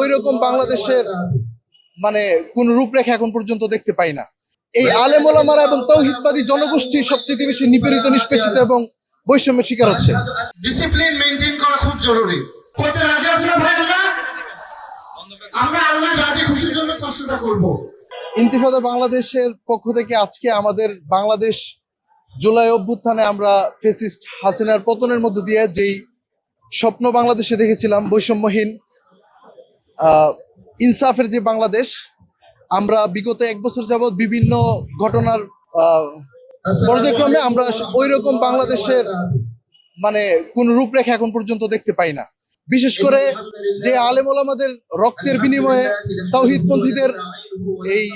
ওই রকম বাংলাদেশের মানে কোন রূপরেখা এখন পর্যন্ত দেখতে পাই না। এই আলেম ওলামারা এবং তৌহিদবাদী জনগোষ্ঠী সবচেয়ে বেশি নিপীড়িত, নিষ্পেষিত এবং বৈষম্যের শিকার হচ্ছে। ডিসিপ্লিন মেইনটেইন করা খুব জরুরি। করতে রাজি আছি না ভাই? আমরা আল্লাহর রাজি খুশির জন্য কষ্টটা করব। ইন্তিফাদা বাংলাদেশের পক্ষ থেকে আজকে আমাদের বাংলাদেশ জুলাই অভ্যুত্থানে আমরা ফ্যাসিস্ট হাসিনার পতনের মধ্য দিয়ে যেই স্বপ্ন বাংলাদেশে দেখেছিলাম, বৈষম্যহীন ইনসাফের যে বাংলাদেশ, আমরা বিগত 1 বছর যাবৎ বিভিন্ন ঘটনার পর্যায়ক্রমে আমরা ওই রকম বাংলাদেশের মানে কোন রূপরেখা এখন পর্যন্ত দেখতে পাই না। বিশেষ করে যে আলেম ওলামাদের রক্তের বিনিময়ে তাওহীদপন্থীদের এই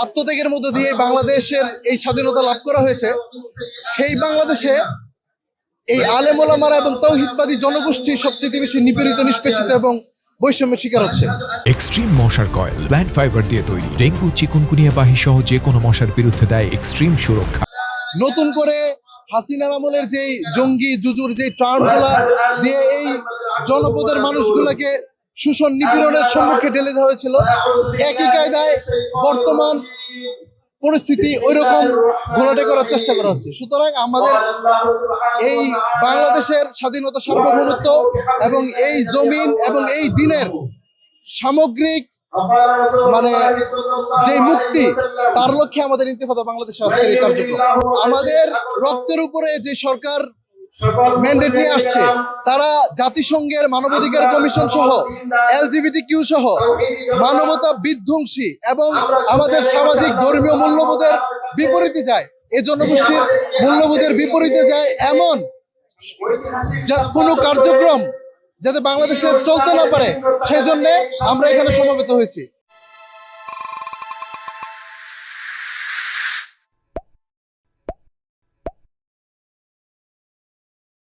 আত্মত্যাগের মধ্য দিয়ে বাংলাদেশের এই স্বাধীনতা লাভ করা হয়েছে, সেই বাংলাদেশে এই আলেম ওলামারা এবং তাওহীদবাদী জনগোষ্ঠী সবচেয়ে বেশি নিপীড়িত, নিষ্পেষিত এবং বৈষম্যের শিকার হচ্ছে। এক্সট্রিম মশার কয়েল প্ল্যান্ট ফাইবার দিয়ে তৈরি, ডেঙ্গু, চিকুনগুনিয়া বাহি সহ যে কোনো মশার বিরুদ্ধে দেয় এক্সট্রিম সুরক্ষা। নতুন করে হাসিনার আমলের যেই জঙ্গি জুজুর যে টার্মগুলা দিয়ে এই জনপদের মানুষগুলোকে শোষণ নিপীড়নের সম্মুখে ঠেলে দেওয়া হয়েছিল, একই কায়দায় বর্তমান পরিস্থিতি ওই রকম ঘোলাটে করার চেষ্টা করা হচ্ছে। সুতরাং আমাদের এই বাংলাদেশের স্বাধীনতা, সার্বভৌমত্ব এবং এই জমিন এবং এই দিনের সামগ্রিক মানে যে মুক্তি, তার লক্ষ্যে আমাদের ইন্তিফাদা বাংলাদেশের আজকের এই কার্যক্রম। আমাদের রক্তের উপরে যে সরকার ম্যান্ডেট নিয়ে আসছে, তারা জাতিসংঘের মানবাধিকার কমিশন সহ LGBTQ সহ মানবতা বিধ্বংসী এবং আমাদের সামাজিক ধর্মীয় মূল্যবোধের বিপরীতে যায়, এই জনগোষ্ঠীর মূল্যবোধের বিপরীতে যায় এমন কোনো কার্যক্রম যাতে বাংলাদেশে চলতে না পারে, সেই জন্য আমরা এখানে সমবেত হয়েছি।